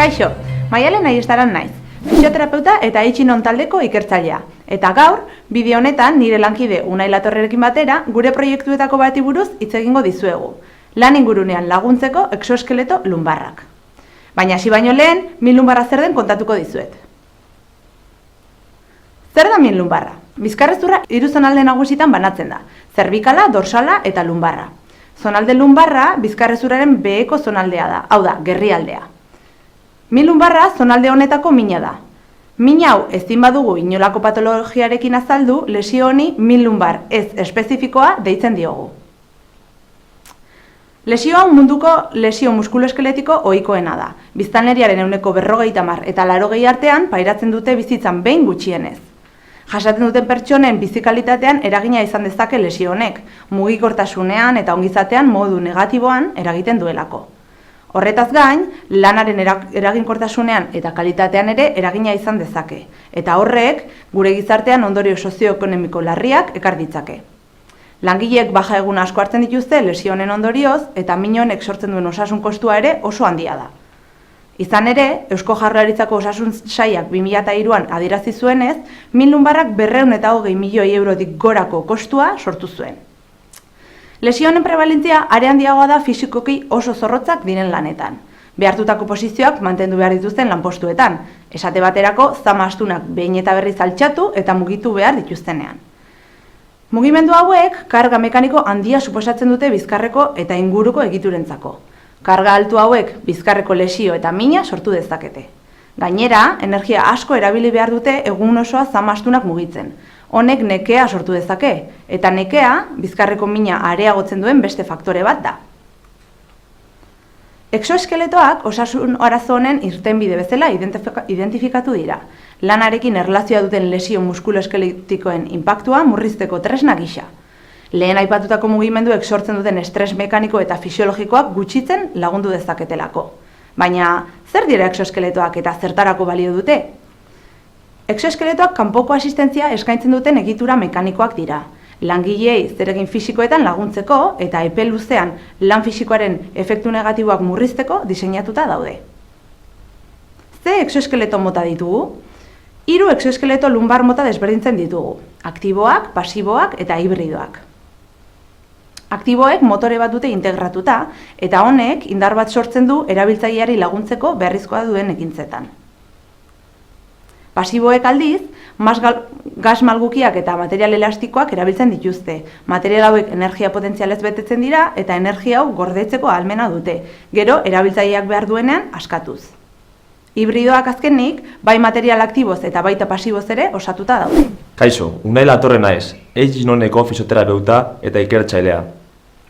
Kaixo, Maialen Aiestaran naiz, fisioterapeuta eta Itxinon taldeko ikertzailea. Eta gaur, bideo honetan nire lankide Unai Latorrerekin batera gure proiektuetako bati buruz hitz egingo dizuegu. Lan ingurunean laguntzeko exoeskeleto lumbarrak. Baina hasi baino lehen, min lumbarra zer den kontatuko dizuet. Zer da min lumbarra? Bizkarrezurra hiru zonalde nagusitan banatzen da, zerbikala, dorsala eta lumbarra. Zonalde lumbarra bizkarrezurraren beheko zonaldea da, hau da, gerrialdea. Min lumbarra zonalde honetako mina da. Min hau ezin badugu inolako patologiarekin azaldu, lesio honi min lumbar ez espezifikoa deitzen diogu. Lesio hau munduko lesio muskuloeskeletiko ohikoena da. Biztanleriaren 50% eta 80% artean pairatzen dute bizitzan behin gutxienez. Jasaten duten pertsonen bizikalitatean eragina izan dezake lesio honek, mugikortasunean eta ongizatean modu negatiboan eragiten duelako. Horretaz gain, lanaren eraginkortasunean eta kalitatean ere eragina izan dezake, eta horrek gure gizartean ondorio sozioekonomiko larriak ekar ditzake. Langileek baja egun asko hartzen dituzte lesio honen ondorioz eta min honek sortzen duen osasun kostua ere oso handia da. Izan ere, Eusko Jaurlaritzako Osasun Sailak 2003an adierazi zuenez, min lumbarrak 220 milioi eurotik gorako kostua sortu zuen. Lesio honen prebalentzia are handiagoa da fisikoki oso zorrotzak diren lanetan. Behartutako posizioak mantendu behar dituzten lanpostuetan, esate baterako zama astunak behin eta berriz altxatu eta mugitu behar dituztenean. Mugimendu hauek karga mekaniko handia suposatzen dute bizkarreko eta inguruko egiturentzako. Karga altu hauek bizkarreko lesio eta mina sortu dezakete. Gainera, energia asko erabili behar dute egun osoa zama astunak mugitzen. Honek nekea sortu dezake, eta nekea bizkarreko mina areagotzen duen beste faktore bat da. Exoeskeletoak osasun arazo honen irtenbide bezala identifikatu dira. Lanarekin erlazioa duten lesio muskuloeskeletikoen inpaktua murrizteko tresna gisa. Lehen aipatutako mugimenduek sortzen duten estres mekaniko eta fisiologikoak gutxitzen lagundu dezaketelako. Baina, zer dira exoeskeletoak eta zertarako balio dute? Exoeskeletoak kanpoko asistentzia eskaintzen duten egitura mekanikoak dira. Langileei zeregin fisikoetan laguntzeko eta epe luzean lan fisikoaren efektu negatiboak murrizteko diseinatuta daude. Ze exoeskeleto mota ditugu? 3 exoeskeleto lumbar mota desberdintzen ditugu: aktiboak, pasiboak eta hibridoak. Aktiboek motore bat dute integratuta eta honek indar bat sortzen du erabiltzaileari laguntzeko beharrezkoa duen ekintzetan. Pasiboek aldiz, gas malgukiak eta material elastikoak erabiltzen dituzte. Material hauek energia potentzialez betetzen dira eta energia hau gordetzeko ahalmena dute, gero erabiltzaileak behar duenean askatuz. Hibridoak azkenik, bai material aktiboz eta baita pasiboz ere osatuta daude. Kaixo, Unai Latorre naiz, Itxinoneko fisioterapeuta eta ikertzailea.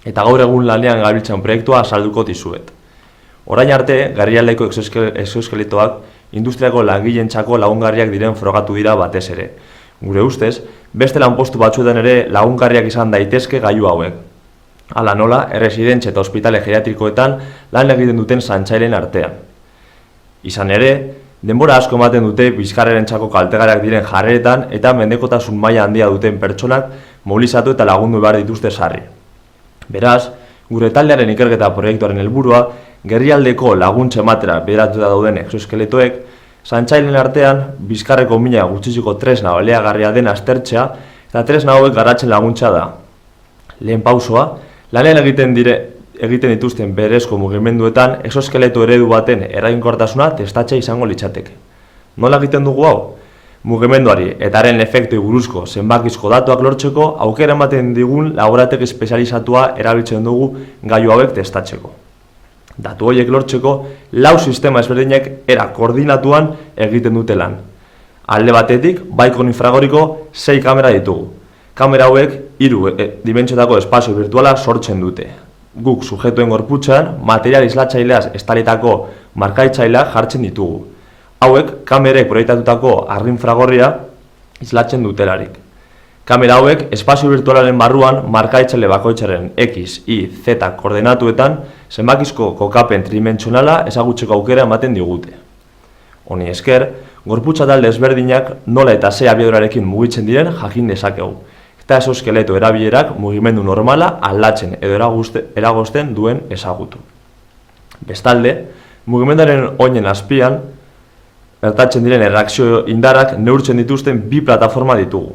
Eta gaur egun lanean gabiltzan proiektua azalduko dizuet. Orain arte, gerrialdeko exoeskeletoak industriako langileentzako lagungarriak diren frogatu dira batez ere. Gure ustez, beste lanpostu batzuetan ere lagungarriak izan daitezke gailu hauek. Hala nola, erresidentzi eta ospitale geriatrikoetan lan egiten duten zaintzaileen artean. Izan ere, denbora asko ematen dute bizkarrerentzako kaltegarriak diren jarreretan eta mendekotasun maila handia duten pertsonak mobilizatu eta lagundu behar dituzte sarri. Beraz, gure taldearen ikerketa proiektuaren helburua, gerrialdeko laguntza ematera bideratuta dauden exoeskeletoek, zaintzaileen artean bizkarreko mina gutxiziko tresna baliagarria den aztertzea eta tresna hauek garatzen laguntza da. Lehen pausoa, lanean egiten dituzten berezko mugimenduetan exoeskeleto eredu baten eraginkortasuna testatzea izango litzateke. Nola egiten dugu hau? Mugimenduari eta haren efektui buruzko zenbakizko datuak lortzeko aukera ematen digun laborategi espezializatua erabiltzen dugu gailu hauek testatzeko. Datu horiek lortzeko 4 sistema ezberdinek era koordinatuan egiten dute lan. Alde batetik, baikon infragoriko 6 kamera ditugu. Kamera hauek 3 dimentsiotako espazio virtuala sortzen dute. Guk sujetuen gorputzean material islatzaileaz estalitako markaitzaileak jartzen ditugu. Hauek kamerek proiektatutako argi infragorria islatzen dutelarik. Kamera hauek espazio virtualaren barruan markaitzaile bakoitzaren X, Y, Z koordinatuetan zenbakizko kokapen tridimentsionala ezagutzeko aukera ematen digute. Honi esker, gorputza talde ezberdinak nola eta ze abiadurarekin mugitzen diren jakin dezakegu. Eta exoeskeleto erabilerak mugimendu normala aldatzen edo eragozten duen ezagutu. Bestalde, Mugimendaren oinen azpian, gertatzen diren erreakzio indarrak neurtzen dituzten bi plataforma ditugu.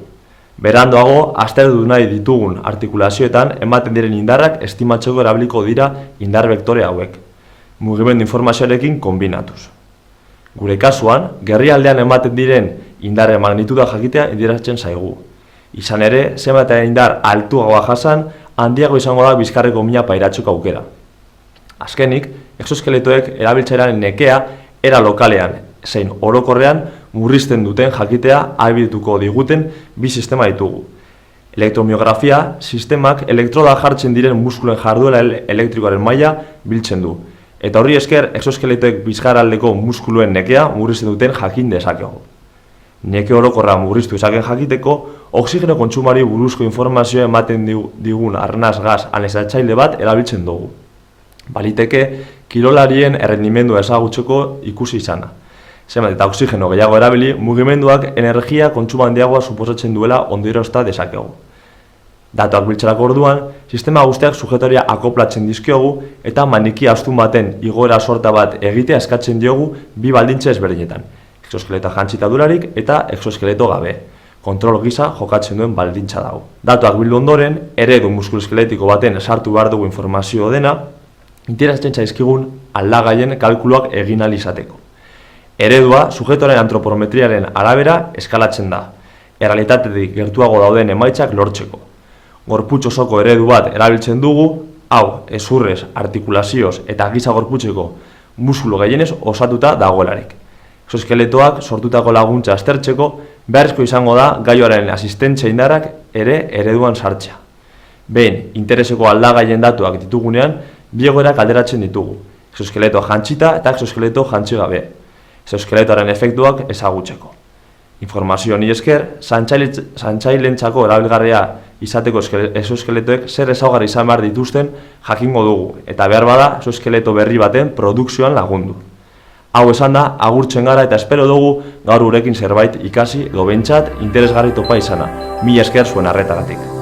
Beranduago, aztertu nahi ditugun artikulazioetan ematen diren indarrak estimatzeko erabiliko dira indar vektore hauek, mugimendu informazioarekin konbinatuz. Gure kasuan, gerrialdean ematen diren indarren magnituda jakitea indiratzen zaigu. Izan ere, zenbat indar altuagoa jasan, handiago izango da bizkarreko mina pairatzeko aukera. Azkenik, exoskeletoek erabiltzailearen nekea era lokalean, zein orokorrean murrizten duten jakitea ahalbidetuko diguten bi sistema ditugu. Elektromiografia sistemak elektroda jartzen diren muskulen jarduera elektrikoaren maila biltzen du. Eta horri esker, exoskeletoek bizkarraldeko muskuluen nekea murrizten duten jakin dezakegu. Neke orokorra murriztu ezaken jakiteko, oxigeno kontsumari buruzko informazioa ematen digun arnaz gas analizatzaile bat erabiltzen dugu. Baliteke, kirolarien errendimendua ezagutzeko ikusi izana. Zenbat eta oxigeno gehiago erabili, mugimenduak energia kontsumo handiagoa suposatzen duela ondoriozta dezakegu. Datuak biltzerako orduan, sistema guztiak sujetoria akoplatzen dizkiogu eta maniki astun baten igoera sorta bat egitea eskatzen diogu bi baldintza ezberdinetan, exoskeleta jantzitadurarik eta exoskeleto gabe. Kontrol gisa jokatzen duen baldintza dago. Datuak bildu ondoren, eredu muskuloskeletiko baten sartu behar dugu informazio dena, interesatzen zaizkigun aldagaien kalkuluak egin ahal izateko. Eredua sujetoaren antropometriaren arabera eskalatzen da, errealitatetik gertuago dauden emaitzak lortzeko. Gorputz osoko eredu bat erabiltzen dugu, hau, ezurrez, artikulazioz eta giza gorputzeko muskulo gehienez osatuta dagoelarik. Exoskeletoak sortutako laguntza aztertzeko, beharrezko izango da gaioaren asistentzia indarrak ere ereduan sartzea. Behin, intereseko aldagaien datuak ditugunean, bi egoerak alderatzen ditugu, exoskeleto jantzita eta exoskeleto jantzi gabe, exoskeletoaren efektuak ezagutzeko. Informazio honi esker, zantzailentzako erabilgarria izateko exoskeletoek zer ezaugarri izan behar dituzten jakingo dugu, eta behar bada exoskeleto berri baten produkzioan lagundu. Hau esan da, agurtzen gara eta espero dugu gaur gurekin zerbait ikasi edo behintzat interesgarri topa izana. Mila esker zuen arretagatik.